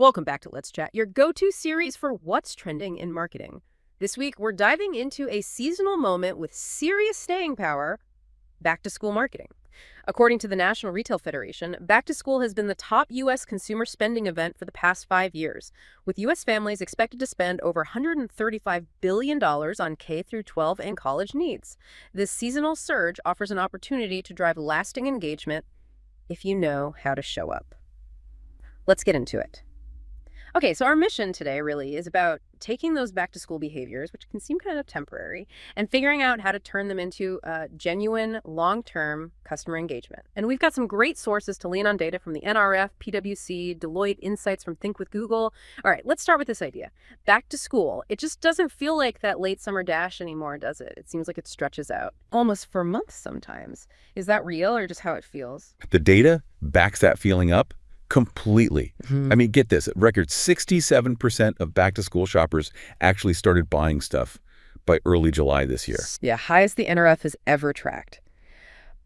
Welcome back to Let's Chat, your go-to series for what's trending in marketing. This week, we're diving into a seasonal moment with serious staying power, back-to-school marketing. According to the National Retail Federation, back-to-school has been the top U.S. consumer spending event for the past 5 years, with U.S. families expected to spend over $135 billion on K-12 and college needs. This seasonal surge offers an opportunity to drive lasting engagement if you know how to show up. Let's get into it. Okay, so our mission today really is about taking those back-to-school behaviors, which can seem kind of temporary, and figuring out how to turn them into genuine, long-term customer engagement. And we've got some great sources to lean on data from the NRF, PwC, Deloitte, insights from Think with Google. All right, let's start with this idea. Back to school, it just doesn't feel like that late summer dash anymore, does it? It seems like it stretches out almost for months sometimes. Is that real or just how it feels? The data backs that feeling up completely. I mean, get this, a record 67% of back-to-school shoppers actually started buying stuff by early July this year. Yeah, highest the NRF has ever tracked.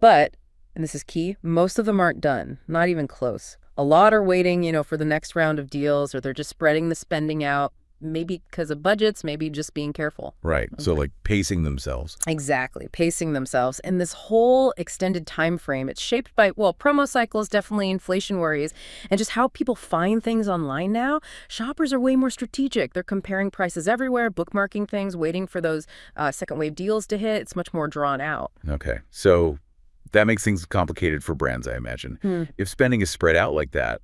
But, and this is key, most of them aren't done, not even close. A lot are waiting, for the next round of deals, or they're just spreading the spending out, maybe because of budgets, maybe just being careful. Right, so like pacing themselves. Exactly, pacing themselves. And this whole extended time frame, it's shaped by, promo cycles, definitely inflation worries, and just how people find things online now. Shoppers are way more strategic. They're comparing prices everywhere, bookmarking things, waiting for those second wave deals to hit. It's much more drawn out. Okay, so that makes things complicated for brands, I imagine. If spending is spread out like that,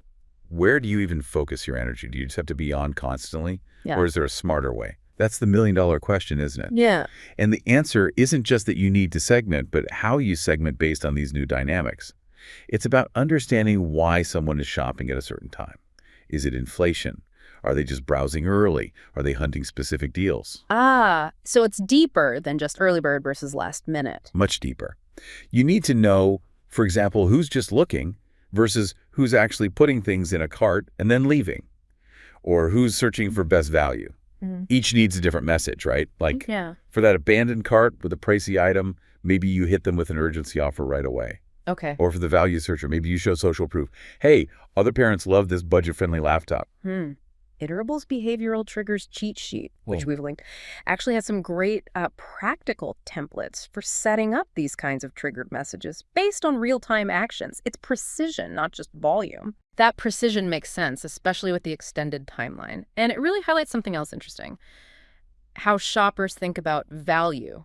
where do you even focus your energy? Do you just have to be on constantly? Yeah. Or is there a smarter way? That's the million-dollar question, isn't it? Yeah. And the answer isn't just that you need to segment, but how you segment based on these new dynamics. It's about understanding why someone is shopping at a certain time. Is it inflation? Are they just browsing early? Are they hunting specific deals? So it's deeper than just early bird versus last minute. Much deeper. You need to know, for example, who's just looking versus who's actually putting things in a cart and then leaving, or who's searching for best value. Each needs a different message, right? Like for that abandoned cart with a pricey item, maybe you hit them with an urgency offer right away. Okay. Or for the value searcher, maybe you show social proof. Hey, other parents love this budget-friendly laptop. Iterable's behavioral triggers cheat sheet, which we've linked, actually has some great practical templates for setting up these kinds of triggered messages based on real-time actions. It's precision, not just volume. That precision makes sense, especially with the extended timeline. And it really highlights something else interesting, how shoppers think about value.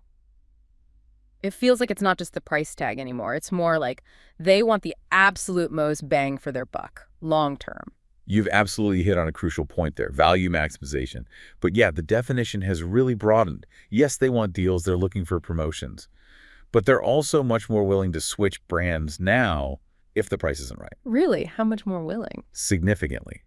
It feels like it's not just the price tag anymore. It's more like they want the absolute most bang for their buck, long-term. You've absolutely hit on a crucial point there, value maximization. But yeah, the definition has really broadened. Yes, they want deals, they're looking for promotions. But they're also much more willing to switch brands now if the price isn't right. Really? How much more willing? Significantly.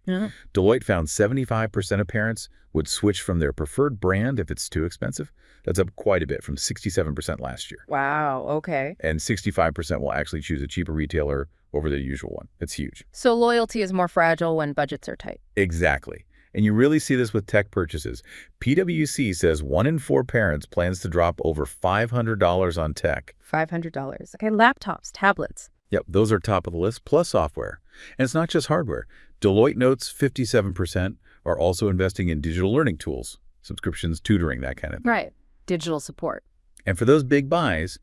Deloitte found 75% of parents would switch from their preferred brand if it's too expensive. That's up quite a bit from 67% last year. Wow, okay. And 65% will actually choose a cheaper retailer over their usual one. It's huge. So loyalty is more fragile when budgets are tight. Exactly. And you really see this with tech purchases. PwC says 1 in 4 parents plans to drop over $500 on tech. $500. Okay, laptops, tablets. Yep, those are top of the list, plus software. And it's not just hardware. Deloitte notes 57% are also investing in digital learning tools, subscriptions, tutoring, that kind of thing. Right, digital support. And for those big buys,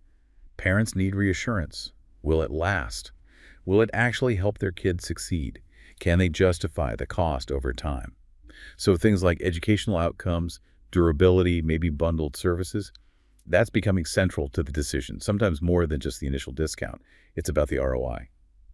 parents need reassurance. Will it last? Will it actually help their kids succeed? Can they justify the cost over time? So things like educational outcomes, durability, maybe bundled services, that's becoming central to the decision, sometimes more than just the initial discount. It's about the ROI.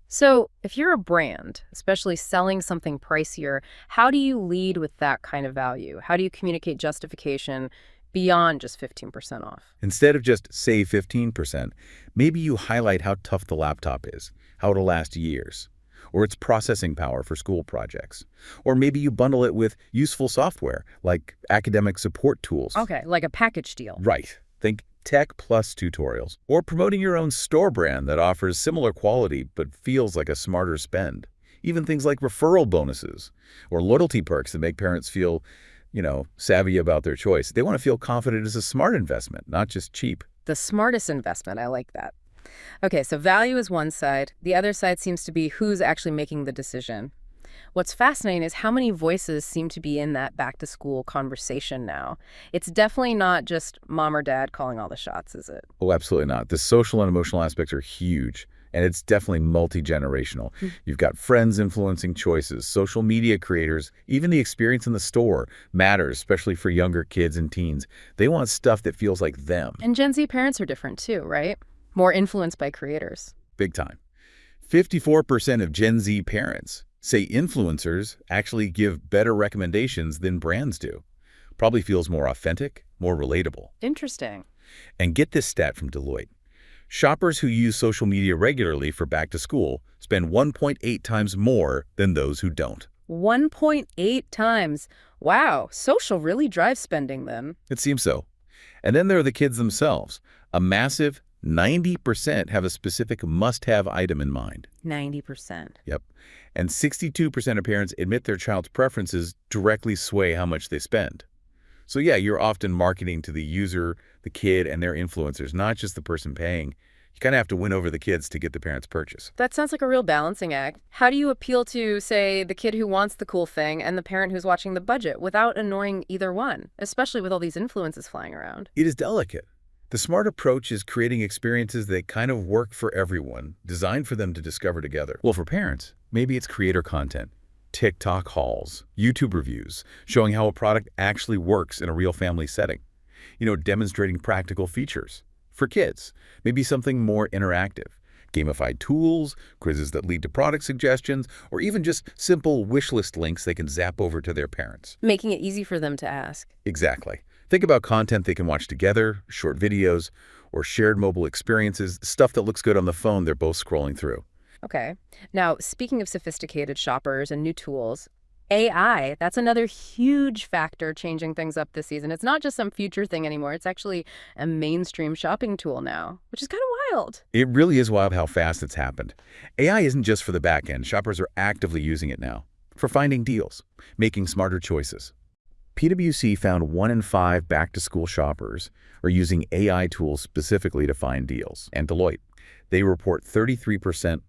So if you're a brand, especially selling something pricier, how do you lead with that kind of value? How do you communicate justification beyond just 15% off? Instead of just save 15%, maybe you highlight how tough the laptop is, how it'll last years, or its processing power for school projects. Or maybe you bundle it with useful software, like academic support tools. Okay, like a package deal. Right. Think tech plus tutorials. Or promoting your own store brand that offers similar quality but feels like a smarter spend. Even things like referral bonuses or loyalty perks that make parents feel, savvy about their choice. They want to feel confident it's a smart investment, not just cheap. The smartest investment, I like that. Okay, so value is one side. The other side seems to be who's actually making the decision. What's fascinating is how many voices seem to be in that back-to-school conversation now. It's definitely not just mom or dad calling all the shots, is it? Oh, absolutely not. The social and emotional aspects are huge, and it's definitely multi-generational. You've got friends influencing choices, social media creators, even the experience in the store matters, especially for younger kids and teens. They want stuff that feels like them. And Gen Z parents are different too, right? More influenced by creators. Big time. 54% of Gen Z parents say influencers actually give better recommendations than brands do. Probably feels more authentic, more relatable. Interesting. And get this stat from Deloitte. Shoppers who use social media regularly for back to school spend 1.8 times more than those who don't. 1.8 times. Wow, social really drives spending then. It seems so. And then there are the kids themselves. A massive 90% have a specific must-have item in mind. 90%. Yep. And 62% of parents admit their child's preferences directly sway how much they spend. So yeah, you're often marketing to the user, the kid, and their influencers, not just the person paying. You kind of have to win over the kids to get the parents' purchase. That sounds like a real balancing act. How do you appeal to, say, the kid who wants the cool thing and the parent who's watching the budget without annoying either one, especially with all these influences flying around? It is delicate. The smart approach is creating experiences that kind of work for everyone, designed for them to discover together. Well, for parents, maybe it's creator content, TikTok hauls, YouTube reviews, showing how a product actually works in a real family setting. Demonstrating practical features. For kids, maybe something more interactive. Gamified tools, quizzes that lead to product suggestions, or even just simple wish list links they can zap over to their parents. Making it easy for them to ask. Exactly. Think about content they can watch together, short videos, or shared mobile experiences, stuff that looks good on the phone they're both scrolling through. Okay. Now, speaking of sophisticated shoppers and new tools, AI, that's another huge factor changing things up this season. It's not just some future thing anymore. It's actually a mainstream shopping tool now, which is kind of wild. It really is wild how fast it's happened. AI isn't just for the back end. Shoppers are actively using it now for finding deals, making smarter choices. PwC found 1 in 5 back-to-school shoppers are using AI tools specifically to find deals. And Deloitte, they report 33%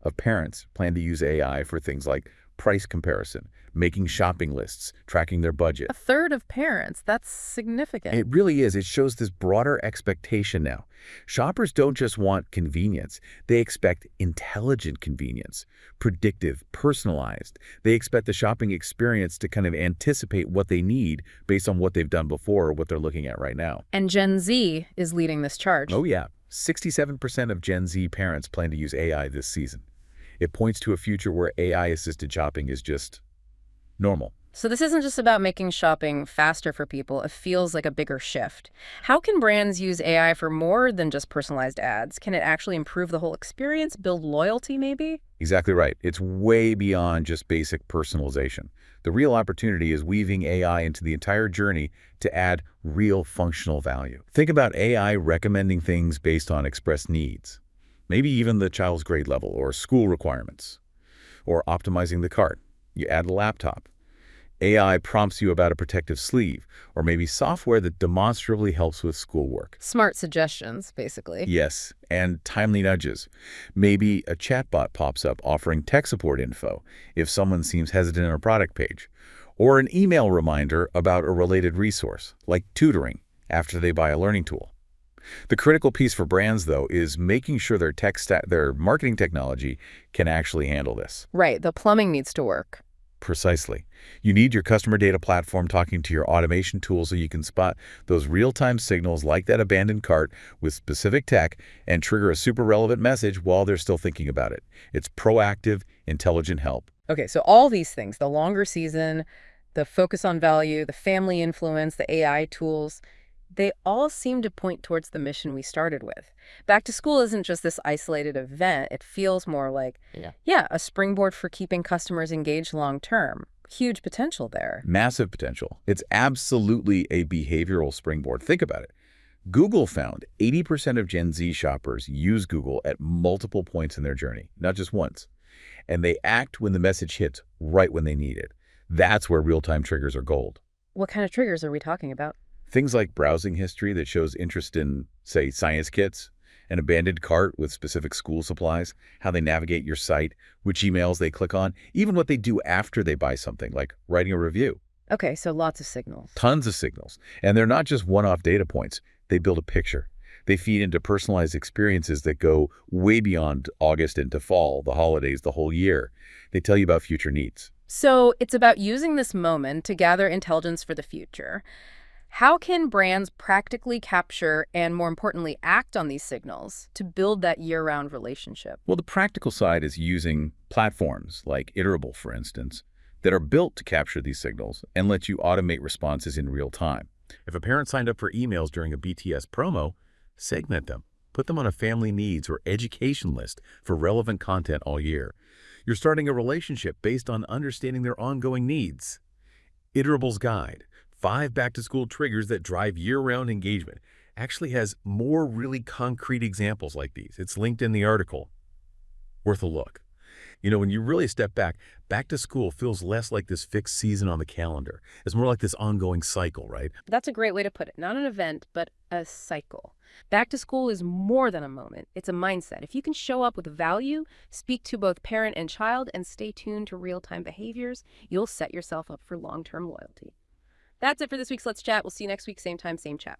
of parents plan to use AI for things like price comparison, making shopping lists, tracking their budget. A third of parents, that's significant. It really is. It shows this broader expectation now. Shoppers don't just want convenience. They expect intelligent convenience, predictive, personalized. They expect the shopping experience to kind of anticipate what they need based on what they've done before or what they're looking at right now. And Gen Z is leading this charge. Oh yeah. 67% of Gen Z parents plan to use AI this season. It points to a future where AI-assisted shopping is just normal. So this isn't just about making shopping faster for people. It feels like a bigger shift. How can brands use AI for more than just personalized ads? Can it actually improve the whole experience, build loyalty maybe? Exactly right. It's way beyond just basic personalization. The real opportunity is weaving AI into the entire journey to add real functional value. Think about AI recommending things based on expressed needs. Maybe even the child's grade level or school requirements. Or optimizing the cart. You add a laptop. AI prompts you about a protective sleeve, or maybe software that demonstrably helps with schoolwork. Smart suggestions, basically. Yes, and timely nudges. Maybe a chatbot pops up offering tech support info if someone seems hesitant on a product page, or an email reminder about a related resource, like tutoring, after they buy a learning tool. The critical piece for brands, though, is making sure their marketing technology can actually handle this. Right, the plumbing needs to work. Precisely. You need your customer data platform talking to your automation tool so you can spot those real-time signals like that abandoned cart with specific tech and trigger a super relevant message while they're still thinking about it. It's proactive, intelligent help. Okay, so all these things, the longer season, the focus on value, the family influence, the AI tools, they all seem to point towards the mission we started with. Back to school isn't just this isolated event. It feels more like, a springboard for keeping customers engaged long term. Huge potential there. Massive potential. It's absolutely a behavioral springboard. Think about it. Google found 80% of Gen Z shoppers use Google at multiple points in their journey, not just once. And they act when the message hits right when they need it. That's where real-time triggers are gold. What kind of triggers are we talking about? Things like browsing history that shows interest in, say, science kits, An abandoned cart with specific school supplies, how they navigate your site, which emails they click on, even what they do after they buy something, like writing a review. Okay, so lots of signals. Tons of signals. And they're not just one-off data points. They build a picture. They feed into personalized experiences that go way beyond August into fall, the holidays, the whole year. They tell you about future needs. So it's about using this moment to gather intelligence for the future. How can brands practically capture and, more importantly, act on these signals to build that year-round relationship? Well, the practical side is using platforms like Iterable, for instance, that are built to capture these signals and let you automate responses in real time. If a parent signed up for emails during a BTS promo, segment them. Put them on a family needs or education list for relevant content all year. You're starting a relationship based on understanding their ongoing needs. Iterable's guide, 5 back-to-school triggers that drive year-round engagement, actually has more really concrete examples like these. It's linked in the article. Worth a look. When you really step back to school feels less like this fixed season on the calendar. It's more like this ongoing cycle, right? That's a great way to put it. Not an event, but a cycle. Back to school is more than a moment. It's a mindset. If you can show up with value, speak to both parent and child, and stay tuned to real-time behaviors, you'll set yourself up for long-term loyalty. That's it for this week's Let's Chat. We'll see you next week, same time, same chat.